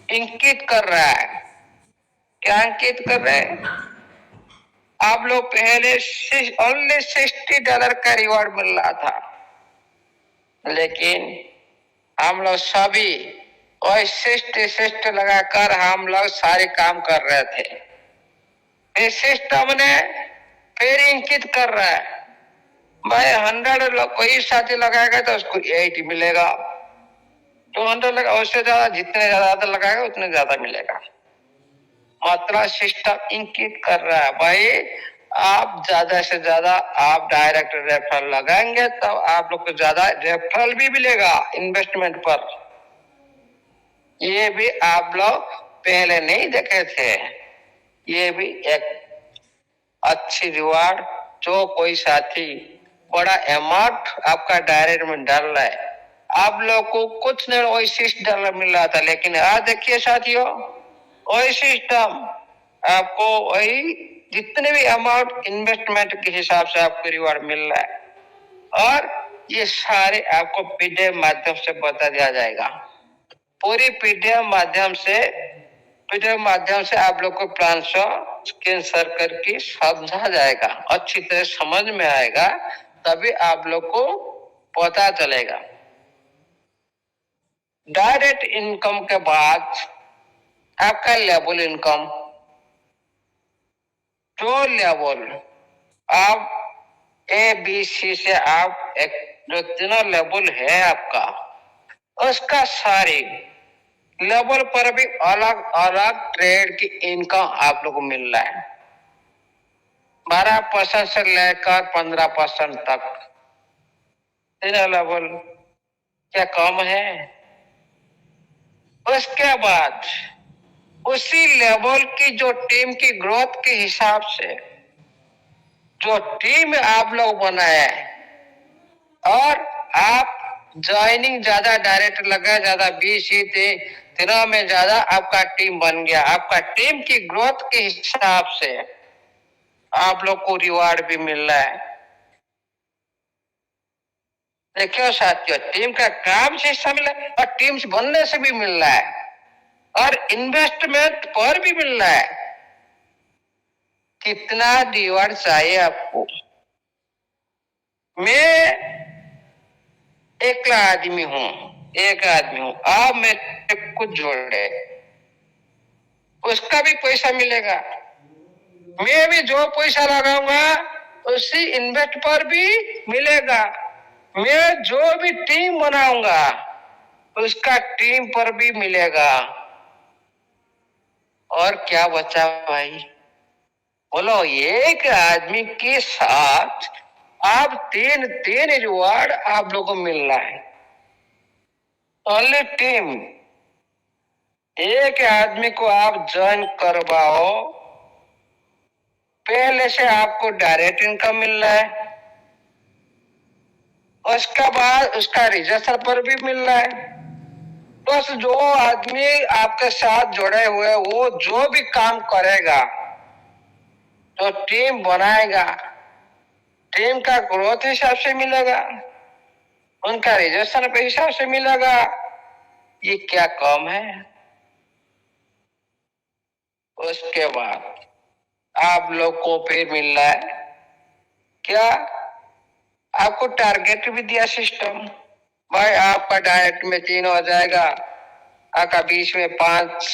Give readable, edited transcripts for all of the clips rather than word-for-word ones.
इंकित कर रहा है। क्या इंकित कर रहे हैं? आप लोग पहले ओनली $60 का रिवॉर्ड मिल रहा था, लेकिन हम लोग सभी वही शिष्ट लगाकर हम लोग सारे काम कर रहे थे। इस सिस्टम ने फिर इंकित कर रहा है, भाई 100 कोई साथी लगाएगा तो उसको 80 मिलेगा, 200 लगा, उससे ज्यादा जितने ज्यादा लगाएगा उतने ज्यादा मिलेगा। मतलब सिस्टम इंकित कर रहा है, भाई आप ज्यादा से ज्यादा आप डायरेक्ट रेफरल लगाएंगे तो आप लोग को ज्यादा रेफरल भी मिलेगा इन्वेस्टमेंट पर। ये भी आप लोग पहले नहीं देखे थे। ये भी एक अच्छी रिवार्ड, जो कोई साथी बड़ा अमाउंट आपका डायरेक्ट में डाल रहा है, आप लोग को कुछ नहीं वही $6 मिल रहा था, लेकिन आज देखिए साथियों, वही सिस्टम आपको वही जितने भी अमाउंट इन्वेस्टमेंट के हिसाब से आपको रिवार्ड मिल रहा है, और ये सारे आपको पीडीएफ माध्यम से बता दिया जाएगा। पूरी पीडीएफ माध्यम से आप लोग को प्लान स्क्रीन शेयर करके समझा जाएगा, अच्छी तरह समझ में आएगा, तभी आप लोग को पता चलेगा। डायरेक्ट इनकम के बाद आपका लेवल इनकम, जो लेवल आप ABC से आप एक जो तीनों लेवल है आपका, उसका सारी लेवल पर भी अलग अलग ट्रेड की इनकम आप लोग को मिल रहा है। 12% से लेकर 15% तक तीनों लेवल, क्या कम है? उसके बाद उसी लेवल की जो टीम की ग्रोथ के हिसाब से जो टीम आप लोग बनाए और आप ज्वाइनिंग ज्यादा डायरेक्ट लगा, ज्यादा BC थे, तीनों में ज्यादा आपका टीम बन गया। आपका टीम की ग्रोथ के हिसाब से आप लोग को रिवार्ड भी मिल रहा है। देखियो साथियों, टीम का काम से हिस्सा मिला और टीम्स बनने से भी मिल रहा है, और इन्वेस्टमेंट पर भी मिल रहा है। कितना रिवार्ड चाहिए आपको? मैं एक आदमी हूं, आप मेरे कुछ जोड़े, उसका भी पैसा मिलेगा। मैं भी जो पैसा लगाऊंगा उसी इन्वेस्ट पर भी मिलेगा। मैं जो भी टीम बनाऊंगा उसका टीम पर भी मिलेगा। और क्या बचा भाई? बोलो, एक आदमी के साथ आप तीन रिवार्ड आप लोगों को मिल रहा है। ओनली टीम, एक आदमी को आप ज्वाइन करवाओ, पहले से आपको डायरेक्ट इनकम मिल रहा है, उसके बाद उसका रजिस्टर पर भी मिल रहा है। बस जो आदमी आपके साथ जुड़े हुए वो जो भी काम करेगा, तो टीम बनाएगा, टीम का ग्रोथ हिसाब से मिलेगा, उनका रजिस्टर पे हिसाब से मिलेगा। ये क्या कम है? उसके बाद आप लोग को फिर मिल रहा है क्या? आपको टारगेट भी दिया सिस्टम, भाई आपका डायरेक्ट में 3 हो जाएगा, आपका बीच में 5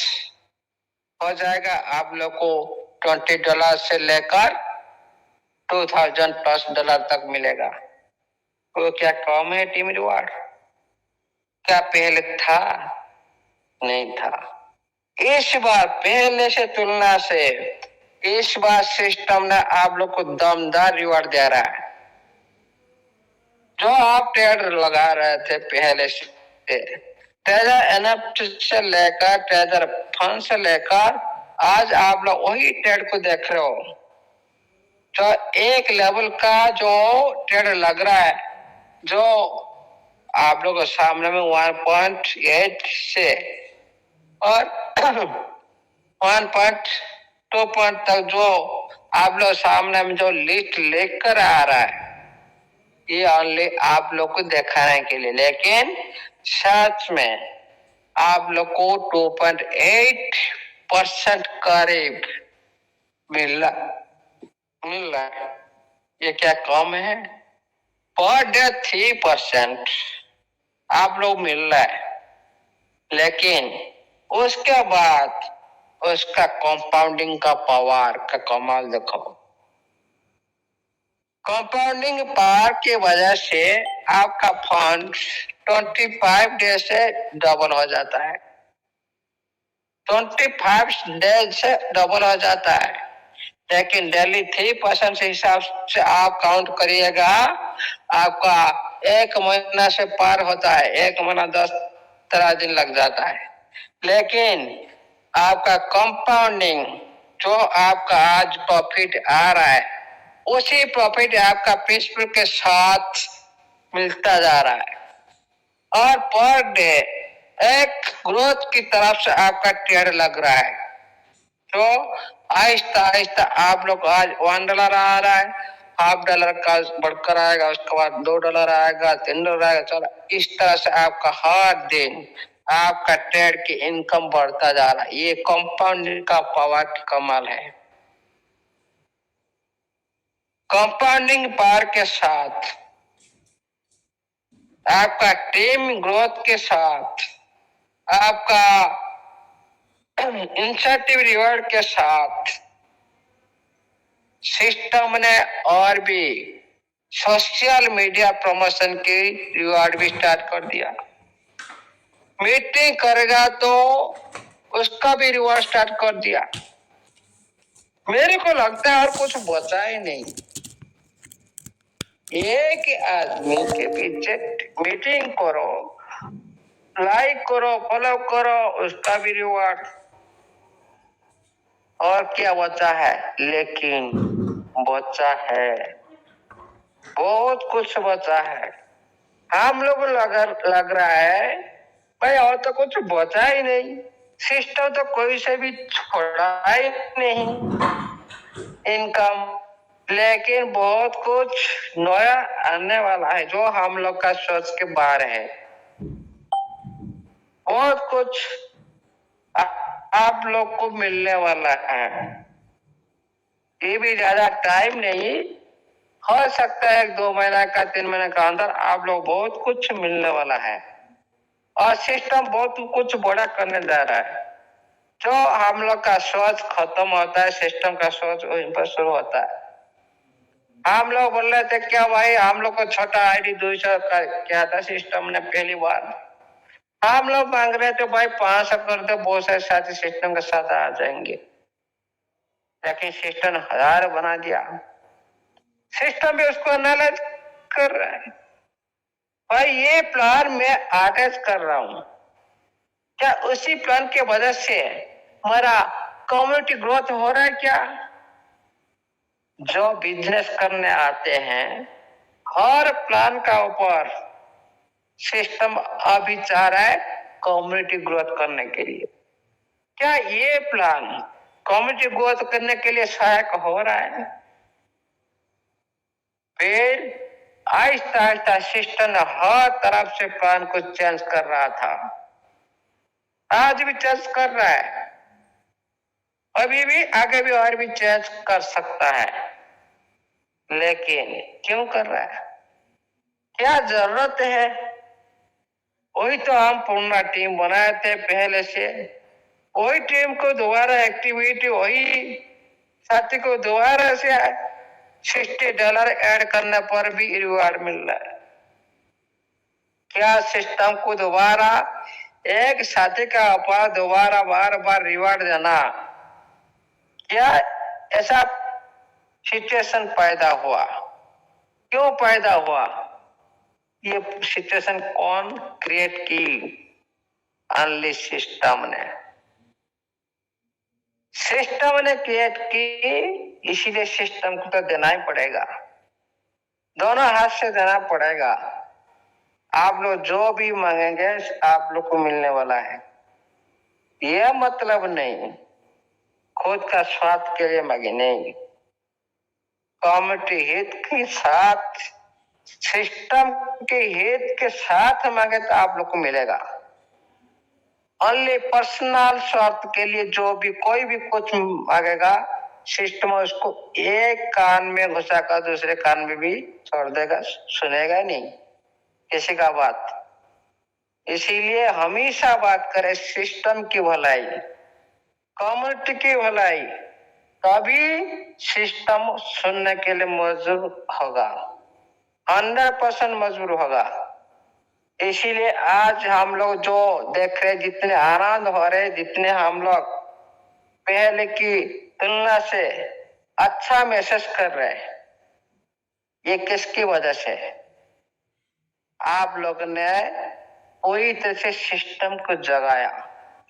हो जाएगा, आप लोग को $20 से लेकर $2000+ तक मिलेगा। तो क्या कम है टीम रिवार्ड? क्या पहले था? नहीं था। इस बार पहले से तुलना से इस बार सिस्टम ने आप लोग को दमदार रिवार्ड दे रहा है। जो आप ट्रेड लगा रहे थे पहले से, ट्रेजर NFT से लेकर ट्रेजर फंड से लेकर आज आप लोग वही ट्रेड को देख रहे हो। जो एक लेवल का जो ट्रेड लग रहा है, जो आप लोग सामने में 1.8 से और 1.2 तक जो आप लोग सामने में जो लिस्ट लेकर आ रहा है, ये ओनली आप लोग को दिखाने के लिए, लेकिन सच में आप लोग को 2.8% करीब मिल रहा है। ये क्या कम है? पर डे 3% आप लोग मिल रहा है, लेकिन उसके बाद उसका कंपाउंडिंग का पावर का कमाल देखो। कंपाउंडिंग पावर की वजह से आपका फंड 25 डेज से डबल हो जाता है। 25 डेज से डबल हो जाता है, लेकिन डेली 3% से हिसाब से आप काउंट करिएगा, आपका एक महीना से पार होता है। एक महीना 10-13 दिन लग जाता है। लेकिन आपका कंपाउंडिंग जो आपका आज प्रॉफिट आ रहा है, उसी प्रॉफिट आपका प्रिंसिपल के साथ मिलता जा रहा है, और पर डे एक ग्रोथ की तरफ से आपका ट्रेड लग रहा है। तो आहिस्ता आहिस्ता आप लोग आज $1 आ रहा है, $0.5 का बढ़कर आएगा, उसके बाद $2 आएगा, $3 आएगा। चलो, इस तरह से आपका हर दिन आपका ट्रेड की इनकम बढ़ता जा रहा है। ये कंपाउंडिंग का पावर की कमाल है। कंपाउंडिंग पावर के साथ आपका टीम ग्रोथ के साथ आपका इंसेंटिव रिवॉर्ड के साथ सिस्टम ने और भी सोशल मीडिया प्रमोशन की रिवॉर्ड भी स्टार्ट कर दिया। मीटिंग करेगा तो उसका भी रिवॉर्ड स्टार्ट कर दिया। मेरे को लगता है और कुछ बचा ही नहीं। एक आदमी के पीछे मीटिंग करो, लाइक करो, फॉलो करो, उसका भी रिवॉर्ड। और क्या बचा है? लेकिन बचा है, बहुत कुछ बचा है। हम लोग लग रहा है भाई और तो कुछ बचा ही नहीं, सिस्टम तो कोई से भी छोड़ा ही नहीं इनकम। लेकिन बहुत कुछ नया आने वाला है जो हम लोग का सोच के बाहर है। बहुत कुछ आप लोग को मिलने वाला है। ये भी ज्यादा टाइम नहीं, हो सकता है 2 महीना का 3 महीना का अंदर आप लोग बहुत कुछ मिलने वाला है, और सिस्टम बहुत कुछ बड़ा करने जा रहा है। जो हम लोग का सोच खत्म होता है, सिस्टम का सोच वहीं पर शुरू होता है। हम लोग बोल रहे थे क्या भाई, हम लोग को छोटा आईडी 200 का क्या था सिस्टम ने पहली बार। हम लोग मांग रहे थे भाई 500 कर दो, बहुत सारे साथी सिस्टम के साथ आ जाएंगे, लेकिन सिस्टम 1000 बना दिया। सिस्टम भी उसको एनालाइज कर रहा है। भाई ये प्लान मैं अटैच कर रहा हूं, क्या उसी प्लान के वजह से हमारा कम्युनिटी ग्रोथ हो रहा है क्या? जो बिजनेस करने आते हैं, हर प्लान का ऊपर सिस्टम अभी चाह रहा है कम्युनिटी ग्रोथ करने के लिए। क्या ये प्लान कम्युनिटी ग्रोथ करने के लिए सहायक हो रहा है? फिर आहिस्ता आहिस्ता सिस्टम ने हर तरफ से प्लान को चेंज कर रहा था, आज भी चेंज कर रहा है, अभी भी आगे भी और भी चेंज कर सकता है। लेकिन क्यों कर रहा है? क्या जरूरत है? वही तो हम पूर्ण टीम बनाए थे पहले से, वही टीम को दोबारा एक्टिविटी, वही साथी को दोबारा से $60 ऐड करने पर भी रिवार्ड मिल रहा है। क्या सिस्टम को दोबारा एक साथी का ऊपर दोबारा बार बार रिवार्ड देना, क्या ऐसा सिचुएशन पैदा हुआ? क्यों पैदा हुआ? ये सिचुएशन कौन क्रिएट की? ओनली सिस्टम ने। सिस्टम ने क्रिएट की, इसीलिए सिस्टम को तो देना ही पड़ेगा, दोनों हाथ से देना पड़ेगा। आप लोग जो भी मांगेंगे आप लोग को मिलने वाला है। यह मतलब नहीं खुद का स्वार्थ के लिए मांगे, नहीं, कम्युनिटी हित के साथ, सिस्टम के हित के साथ मांगे तो आप लोग को मिलेगा। ओनली पर्सनल स्वार्थ के लिए जो भी कोई भी कुछ मांगेगा, सिस्टम उसको एक कान में घुसाकर दूसरे कान में भी छोड़ देगा, सुनेगा नहीं किसी का बात। इसीलिए हमेशा बात करें सिस्टम की भलाई, कम्युनिटी की भलाई, तभी सिस्टम सुनने के लिए मजबूर होगा, 100% मजबूर होगा। इसीलिए आज हम लोग जो देख रहे, जितने आनंद हो रहे, जितने हम लोग पहले की तुलना से अच्छा महसूस कर रहे हैं, ये किसकी वजह से? आप लोग ने पूरी तरह से सिस्टम को जगाया।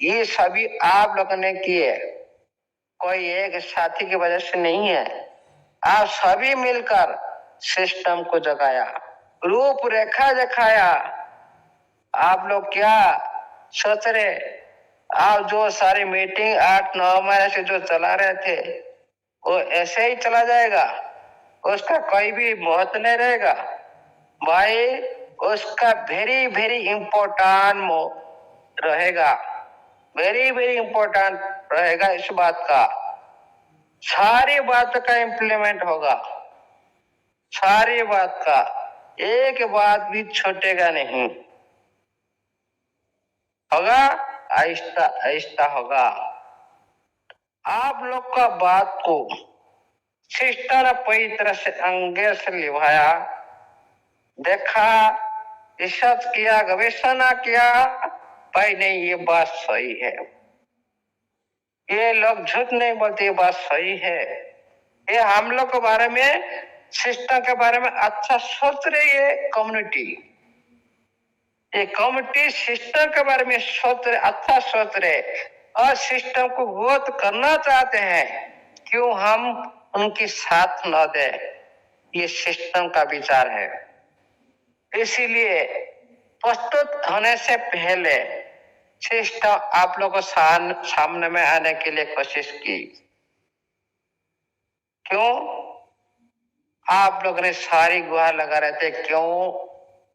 ये सभी आप लोग ने किए, कोई एक साथी की वजह से नहीं है। आप सभी मिलकर सिस्टम को जगाया, रूपरेखा दिखाया। आप लोग क्या सोच रहे? आप जो सारी मीटिंग 8-9 महीने से जो चला रहे थे, वो ऐसे ही चला जाएगा? उसका कोई भी महत्व नहीं रहेगा भाई। उसका वेरी वेरी इम्पोर्टेंट रहेगा, वेरी वेरी इम्पोर्टेंट रहेगा। इस बात का सारी बात का इम्प्लीमेंट होगा, सारी बात का एक बात भी छूटेगा नहीं, होगा आहिस्ता आहिस्ता होगा। आप लोग का बात को सिस्टर पूरी तरह से अंगे से निभाया, देखा, रिसर्च किया, गवेषणा किया, भाई नहीं ये बात सही है, ये लोग झूठ नहीं बोलते, ये बात सही है। ये हम लोग के बारे में, सिस्टम के बारे में अच्छा सोच रही है कम्युनिटी। ये कम्युनिटी सिस्टम के बारे में सोच रहे, अच्छा सोच रहे और सिस्टम को वोट करना चाहते हैं। क्यों हम उनकी साथ न दे? ये सिस्टम का विचार है। इसीलिए प्रस्तुत होने से पहले सिस्टम आप लोगों को सामने में आने के लिए कोशिश की। क्यों आप लोग ने सारी गुहार लगा रहे थे, क्यों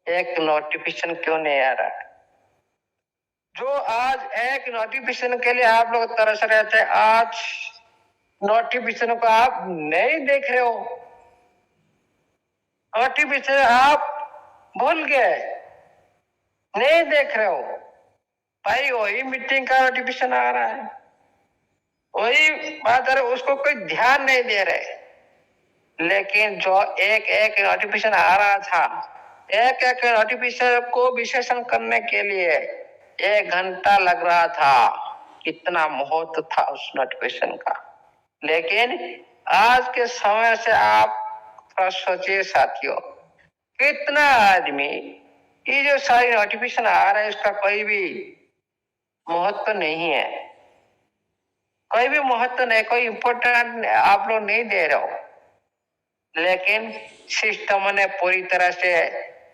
एक नोटिफिकेशन क्यों नहीं आ रहा? जो आज एक नोटिफिकेशन के लिए आप लोग तरस रहे थे, आज नोटिफिकेशन को आप नहीं देख रहे हो, नोटिफिकेशन आप भूल गए, नहीं देख रहे हो भाई। वही मीटिंग का नोटिफिकेशन आ रहा है, वही बात है, उसको कोई ध्यान नहीं दे रहे। लेकिन जो एक एक नोटिफिकेशन आ रहा था, एक एक नोटिफिकेशन को विश्लेषण करने के लिए 1 घंटा लग रहा था। कितना महत्व था उस नोटिफिकेशन का। लेकिन आज के समय से आप थोड़ा सोचिए साथियों, कितना आदमी ये जो सारी नोटिफिकेशन आ रहा है, इसका कोई भी महत्व नहीं है, कोई भी महत्व नहीं, कोई इंपॉर्टेंट आप लोग नहीं दे रहे हो। लेकिन सिस्टम ने पूरी तरह से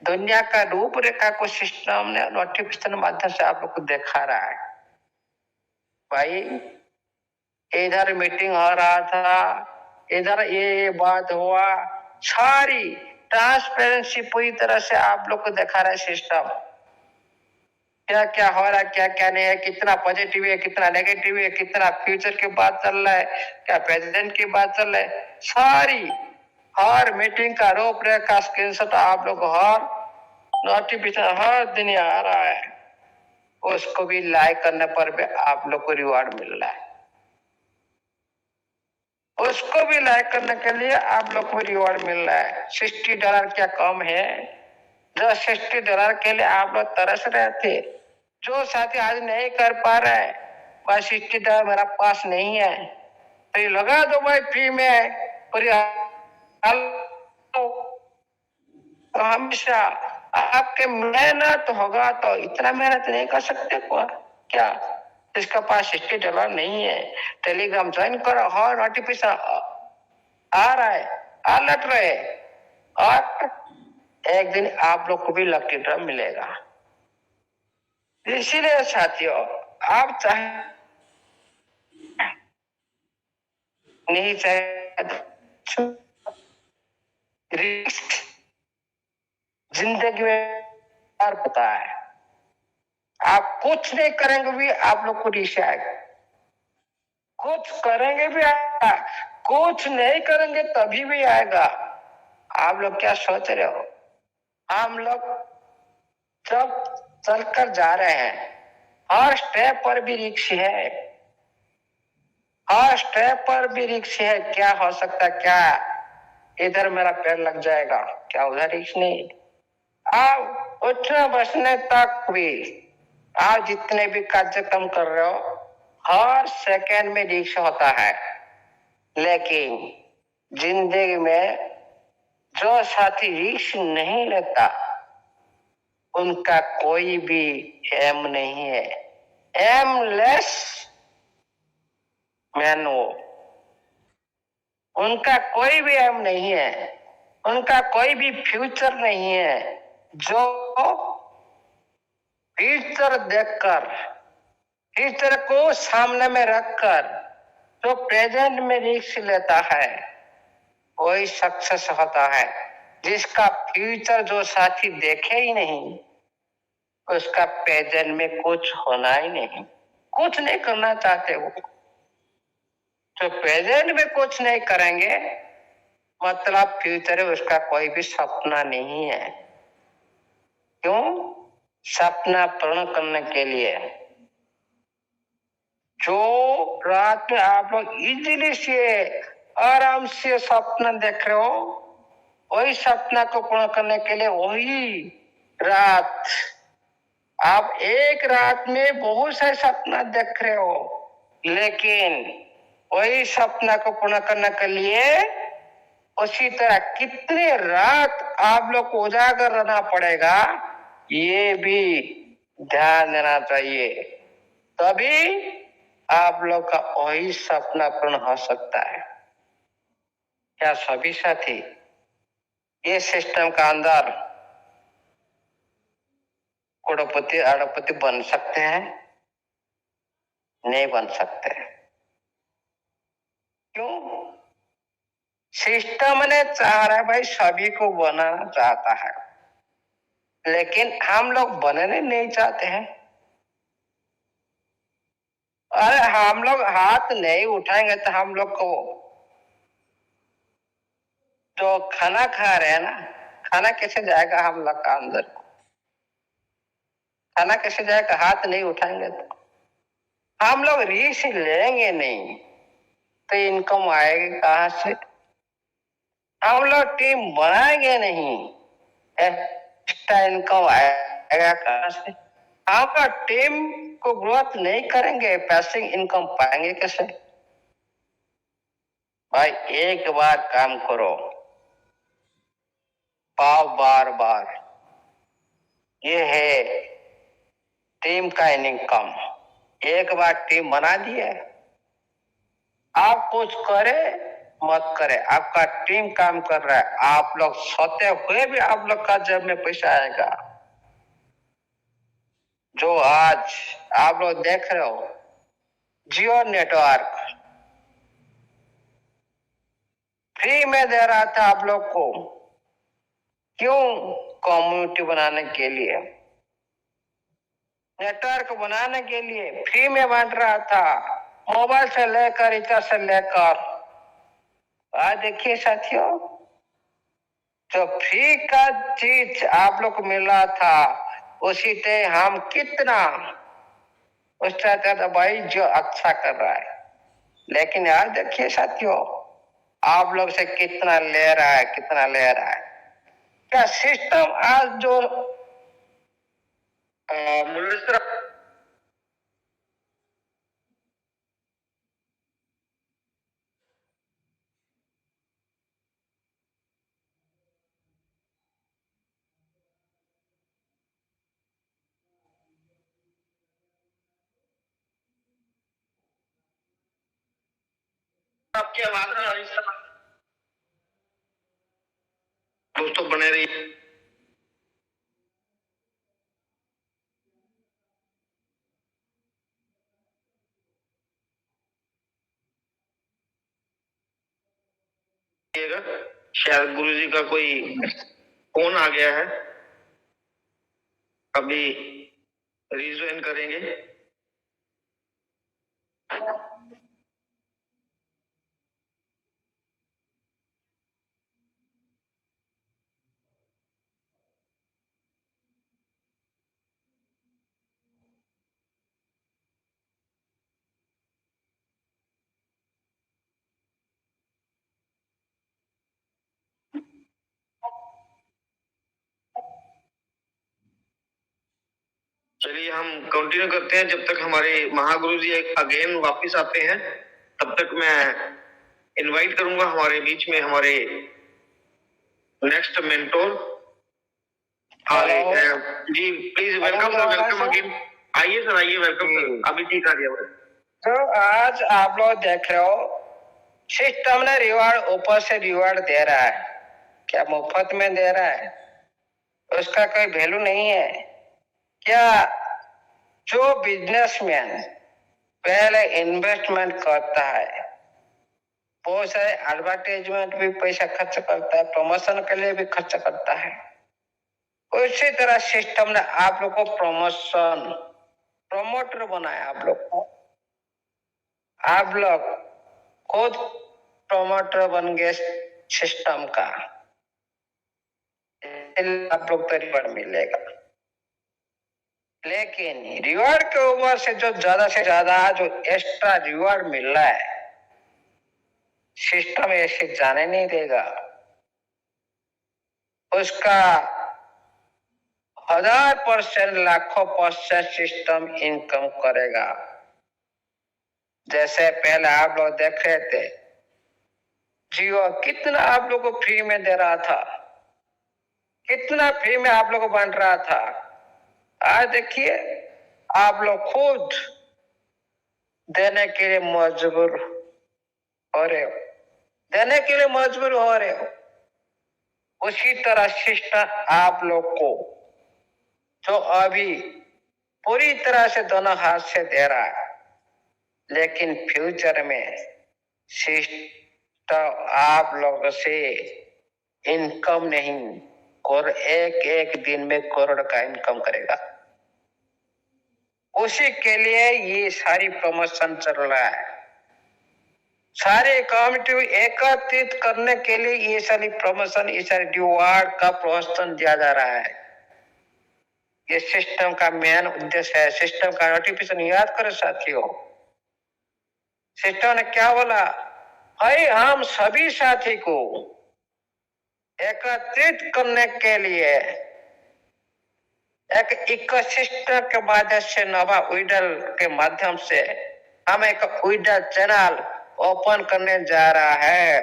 दुनिया का रूपरेखा को सिस्टम ने नोटिफिकेशन माध्यम से आप लोग को दिखा रहा है। भाई इधर मीटिंग हो रहा था, इधर ये बात हुआ, सारी ट्रांसपेरेंसी पूरी तरह से आप लोग को दिखा रहा है सिस्टम। क्या क्या हो रहा है, क्या क्या नहीं है, कितना पॉजिटिव है, कितना नेगेटिव है, कितना फ्यूचर की बात चल रहा है, क्या प्रेजेंट की बात चल रहा है, सारी हर मीटिंग का रूपरेखा स्क्रीनशॉट आप लोग हर नोटिफिकेशन हर दिन आ रहा है। उसको भी लाइक करने पर भी आप लोग को रिवॉर्ड मिल रहा है, उसको भी लाइक करने के लिए आप लोग को रिवॉर्ड मिल रहा है। $60 क्या कम है? जो $60 के लिए आप लोग तरस रहे थे, जो साथी आज नहीं कर पा रहा है, भाई $60 मेरा पास नहीं है, तो ये लगा दो भाई फ्री में पूरी। तो हमेशा आपके मेहनत होगा, तो इतना मेहनत नहीं कर सकते क्या? इसका पास $60 नहीं है, टेलीग्राम ज्वाइन करो, हर नोटिफिकेशन आ रहा है, अलर्ट रहे, और एक दिन आप लोग को भी लकी ड्रॉ मिलेगा। इसीलिए साथियों, आप चाहे नहीं चाहे, रिस्क जिंदगी में पता है, आप कुछ नहीं करेंगे भी आप लोग को रिक्शा आएगा, कुछ करेंगे भी आएगा, कुछ नहीं करेंगे तभी भी आएगा। आप लोग क्या सोच रहे हो? हम लोग जब चलकर जा रहे हैं, हर स्टेप पर भी रिक्श है, हर स्टेप पर भी रिक्श है। क्या हो सकता है? क्या इधर मेरा पैर लग जाएगा, क्या उधर रिक्श नहीं? आप उठने बसने तक भी, आप जितने भी कार्यक्रम कर रहे हो, हर सेकेंड में रिक्श होता है। लेकिन जिंदगी में जो साथी रिक्श नहीं लेता, उनका कोई भी एम नहीं है। एमलेस मैन वो, उनका कोई भी एम नहीं है, उनका कोई भी फ्यूचर नहीं है। जो फ्यूचर देखकर, फ्यूचर को सामने में रखकर जो प्रेजेंट में रिस्क लेता है, वही सक्सेस होता है। जिसका फ्यूचर जो साथी देखे ही नहीं, उसका प्रेजेंट में कुछ होना ही नहीं, कुछ नहीं करना चाहते वो। तो प्रेजेंट में कुछ नहीं करेंगे, मतलब फ्यूचर में उसका कोई भी सपना नहीं है। क्यों? सपना पूर्ण करने के लिए जो रात में आप लोग इजीली से आराम से सपना देख रहे हो, वही सपना को पूर्ण करने के लिए वही रात, आप एक रात में बहुत सारे सपना देख रहे हो, लेकिन वही सपना को पूर्ण करने के लिए उसी तरह कितने रात आप लोग को उजागर रहना पड़ेगा, ये भी ध्यान देना चाहिए। तभी आप लोग का वही सपना पूर्ण हो सकता है। क्या सभी साथी ये सिस्टम का अंदर करोड़पति अरबपति बन सकते हैं? नहीं बन सकते। क्यों? सिस्टम ने चाह रहा है भाई, सभी को बनाना चाहता है, लेकिन हम लोग बनने नहीं चाहते हैं। अरे हम लोग हाथ नहीं उठाएंगे तो हम लोग को जो खाना खा रहे हैं ना, खाना कैसे जाएगा हम लोग का अंदर को? खाना कैसे जाएगा? हाथ नहीं उठाएंगे तो हम लोग रिस्क लेंगे नहीं, तो इनकम आएगी कहां से? हम लोग टीम बनाएंगे नहीं, एक्स्ट्रा इनकम आएगा कहां से? हम लोग टीम को ग्रोथ नहीं करेंगे, पैसिव इनकम पाएंगे कैसे? भाई एक बार काम करो, पाओ बार बार। ये है टीम का इनकम। एक बार टीम बना दिए, आप कुछ करे मत करे, आपका टीम काम कर रहा है, आप लोग सोते हुए भी आप लोग का जेब में पैसा आएगा। जो आज आप लोग देख रहे हो जियो नेटवर्क फ्री में दे रहा था आप लोग को, क्यों? कम्युनिटी बनाने के लिए, नेटवर्क बनाने के लिए फ्री में बांट रहा था, मोबाइल से लेकर रिचार्ज से लेकर। आज देखिए साथियों, जो फ्री का चीज आप लोग को मिल रहा था, उसी से हम कितना उसका कहता भाई जो अच्छा कर रहा है। लेकिन यार देखिए साथियों, आप लोग से कितना ले रहा है, कितना ले रहा है। क्या सिस्टम आज जो मूल्य आपके दोस्तों बने रहिए। शायद गुरु जी का कोई फोन आ गया है, अभी रिज्वाइन करेंगे। चलिए हम कंटिन्यू करते हैं जब तक हमारे महागुरु जी अगेन वापस आते हैं। तब तक मैं इनवाइट करूंगा हमारे बीच में हमारे नेक्स्ट मेंटोर। जी please welcome sir, welcome again. आइए सर, आइए, वेलकम सर। अभी ठीक आ गया। तो आज आप लोग देख रहे हो सिस्टम ने रिवार्ड ऊपर से रिवार्ड दे रहा है, क्या मुफ्त में दे रहा है? उसका कोई वैल्यू नहीं है क्या? जो बिजनेसमैन पहले इन्वेस्टमेंट करता है, बहुत सारे एडवर्टाइजमेंट भी पैसा खर्च करता है, प्रमोशन के लिए भी खर्च करता है। उसी तरह सिस्टम ने आप लोग को प्रमोटर बनाया। आप लोग खुद प्रमोटर बन गए सिस्टम का, आप लोग तो रिवॉर्ड मिलेगा। लेकिन रिवॉर्ड के ऊपर से ज्यादा जो एक्स्ट्रा रिवॉर्ड मिल रहा है, सिस्टम ऐसे जाने नहीं देगा। उसका 1000%, लाखों % सिस्टम इनकम करेगा। जैसे पहले आप लोग देख रहे थे जियो कितना आप लोग को फ्री में दे रहा था, कितना फ्री में आप लोग को बांट रहा था। आज देखिए आप लोग खुद देने के लिए मजबूर हो रहे हो, देने के लिए मजबूर हो रहे हो। उसी तरह सिस्टम आप लोग को जो अभी पूरी तरह से दोनों हाथ से दे रहा है, लेकिन फ्यूचर में सिस्टम आप लोग से इनकम नहीं और एक दिन में करोड़ का इनकम करेगा। उसी के लिए ये सारी प्रमोशन चल रहा है। सारे कम्युनिटी एकत्रित करने के लिए ये सारी प्रमोशन, ये सारी रिवार्ड का प्रोत्साहन दिया जा रहा है। ये सिस्टम का मेन उद्देश्य है। सिस्टम का नोटिफिकेशन याद करो साथियों। सिस्टम ने क्या बोला? भाई हम सभी साथी को एकत्रित करने के लिए एक इकोसिस्टम के माध्यम से, नवा विडल के माध्यम से हम एक विडल चैनल ओपन करने जा रहा है।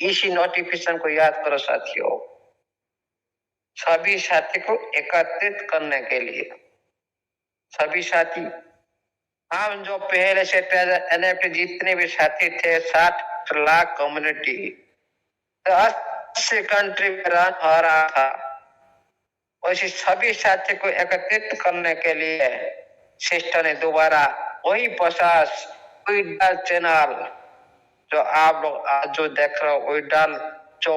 इसी नोटिफिकेशन को याद करो साथियों। सभी साथी को एकत्रित करने के लिए, सभी साथी, हम जो पहले से एनएफटी जितने भी साथी थे, 60 लाख कम्युनिटी 80 कंट्री में रन हो रहा था, वैसे सभी साथी को एकत्रित करने के लिए सिस्टम ने दोबारा वही 50 विडल चैनल जो आप लोग आज जो देख रहे हो, विडल जो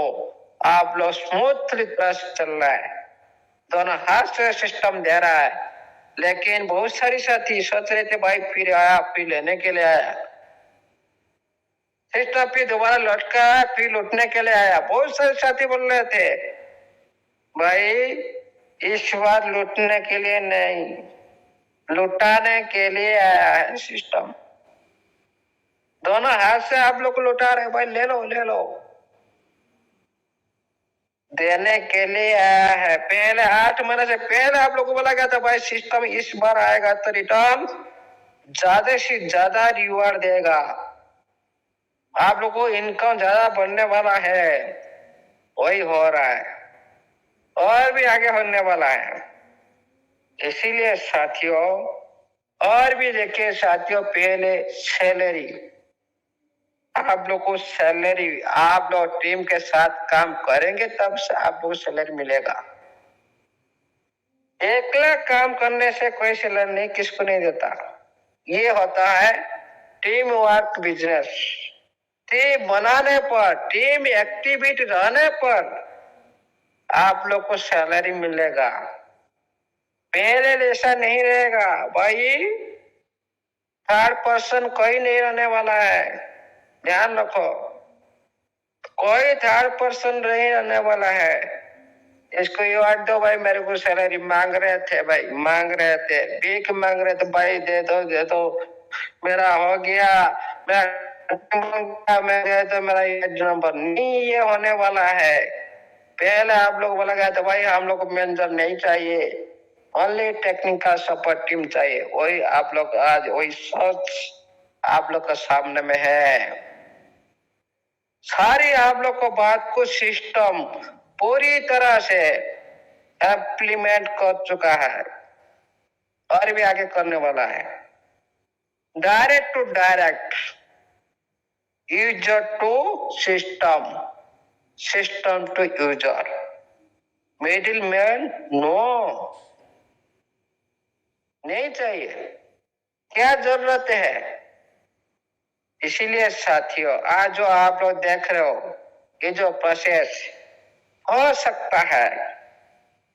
आप लोग स्मूथली तरह से चल रहा है, दोनों हाथ से सिस्टम दे रहा है। लेकिन बहुत सारी साथी सोच रहे थे भाई फिर आया, फिर लेने के लिए आया, सिस्टम फिर दोबारा लौटका आया, फिर लूटने के लिए आया। बहुत सारे साथी बोल रहे थे भाई इस बार लूटने के लिए नहीं, लुटाने के लिए आया है सिस्टम। दोनों हाथ से आप लोग को लुटा रहे, भाई ले लो ले लो, देने के लिए आया है। पहले 8 महीने से पहले आप लोग को बोला गया था भाई सिस्टम इस बार आएगा तो रिटर्न ज्यादा से ज्यादा रिवार्ड देगा, आप लोग को इनकम ज्यादा बढ़ने वाला है। वही हो रहा है और भी आगे होने वाला है। इसीलिए साथियों, और भी देखिए साथियों, पहले सैलरी, आप लोग को सैलरी, आप लोग टीम के साथ काम करेंगे तब से आप लोग सैलरी मिलेगा। अकेला काम करने से कोई सैलरी नहीं, किसको नहीं देता। ये होता है टीम वर्क बिजनेस। टीम बनाने पर, टीम एक्टिविटी रहने पर आप लोग को सैलरी मिलेगा। पहले जैसा नहीं रहेगा भाई। थर्ड पर्सन कोई नहीं रहने वाला है, ध्यान रखो। कोई थर्ड पर्सन नहीं रहने वाला है। इसको याद दो भाई, मेरे को सैलरी मांग रहे थे भाई, मांग रहे थे, भीख मांग रहे थे भाई, दे दो दे दो, मेरा हो गया, मैं दे दो मेरा ये नंबर। नहीं, ये होने वाला है। पहले आप लोग बोला गया था भाई हम लोग को मैनेजर नहीं चाहिए, ओनली टेक्निकल सपोर्ट टीम चाहिए। वही आप लोग आज वही सोच आप लोग का सामने में है। सारी आप लोग को बात को सिस्टम पूरी तरह से इम्प्लीमेंट कर चुका है और भी आगे करने वाला है। Direct to direct, user to system, system to user, middle man no, नहीं चाहिए। क्या जरूरत है? इसीलिए साथियों आज जो आप लोग देख रहे हो, ये जो प्रोसेस हो सकता है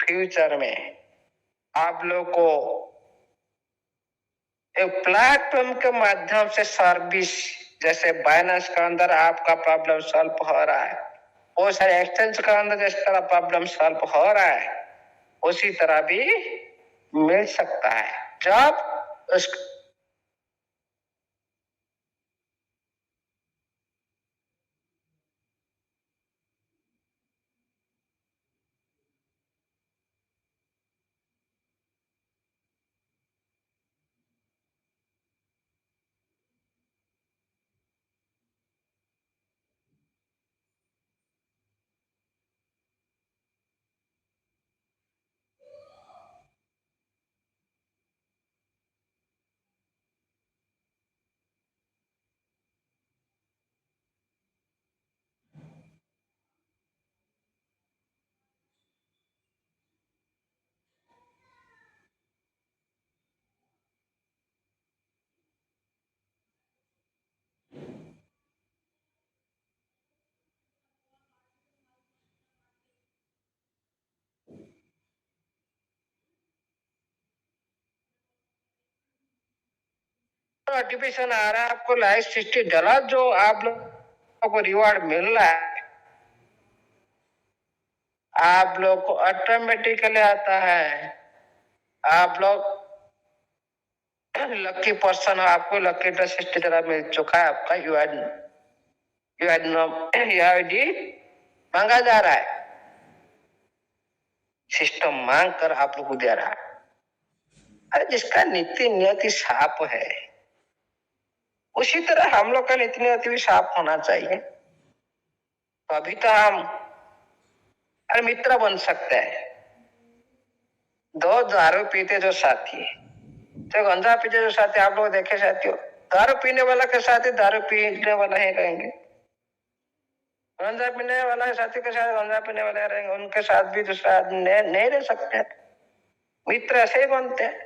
फ्यूचर में आप लोग को एक प्लेटफॉर्म के माध्यम से सर्विस, जैसे बाइनेंस के अंदर आपका प्रॉब्लम सॉल्व हो रहा है, वो सारे एक्सचेंज के अंदर जिस तरह प्रॉब्लम सॉल्व हो रहा है उसी तरह भी मिल सकता है जब उस नोटिफिकेशन आ रहा है आपको लाइव $60 जो आप लोगों को रिवार्ड मिल रहा है, आप लोग को ऑटोमेटिकली आता है। आप लोग लकी पर्सन, आपको लकी ड्रेस $60 मिल चुका है। आपका यूआईडी मांगा जा रहा है, सिस्टम मांग कर आप लोग को दे रहा है। अरे जिसका नीति नियति साफ है उसी तरह हम लोग का नीति नियति भी साफ होना चाहिए, तो अभी तो हम अरे मित्र बन सकते हैं। दो दारू पीते जो साथी, तो गंजा पीते जो साथी आप लोग देखे साथियों, दारू पीने वाला के साथ ही दारू पीने वाला ही रहेंगे, गंजा पीने वाला साथी के साथ गंजा पीने वाले रहेंगे, उनके साथ भी दूसरा नहीं रह सकते। मित्र ऐसे ही बनते हैं।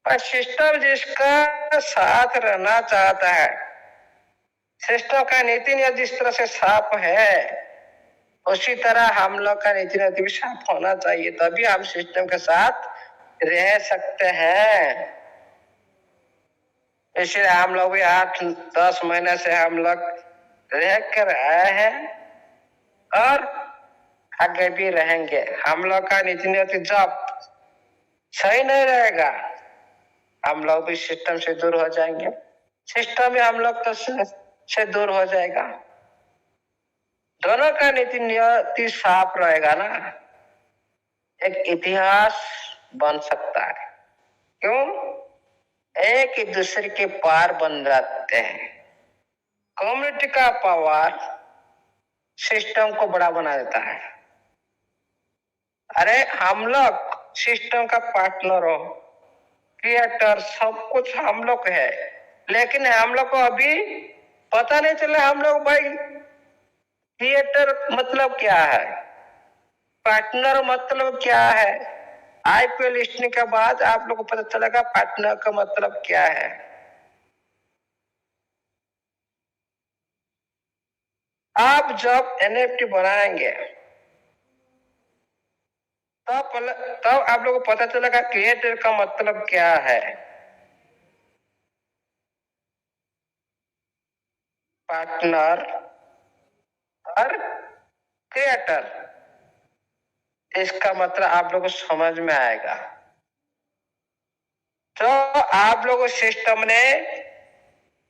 पर सिस्टम जिसका साथ रहना चाहता है, सिस्टम का नीति नियम जिस तरह से साफ है उसी तरह हम लोग का नीति नियम भी साफ होना चाहिए, तभी हम सिस्टम के साथ रह सकते हैं। इसलिए हम लोग भी 8-10 महीने से हम लोग रह कर आए हैं और आगे भी रहेंगे। हम लोग का नीति नियति जब सही नहीं रहेगा हम लोग भी सिस्टम से दूर हो जाएंगे, सिस्टम भी हम लोग से दूर हो जाएगा। दोनों का नीति नियति साफ रहेगा ना, एक इतिहास बन सकता है। क्यों? एक दूसरे के पार बन जाते हैं। कम्युनिटी का पावर सिस्टम को बड़ा बना देता है। अरे हम लोग सिस्टम का पार्टनर हो, क्रिएटर, सब कुछ हम लोग है, लेकिन हम लोग को अभी पता नहीं चला हम लोग भाई क्रिएटर मतलब क्या है, पार्टनर मतलब क्या है। आईपीएल लिस्टिंग के बाद आप लोग को पता चलेगा पार्टनर का मतलब क्या है। आप जब एनएफटी बनाएंगे तब आप लोगों को पता चलेगा क्रिएटर का मतलब क्या है। पार्टनर और क्रिएटर, इसका मतलब आप लोगों को समझ में आएगा। तो आप लोगों सिस्टम ने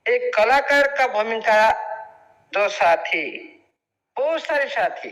एक कलाकार का भूमिका, जो साथी, बहुत सारे साथी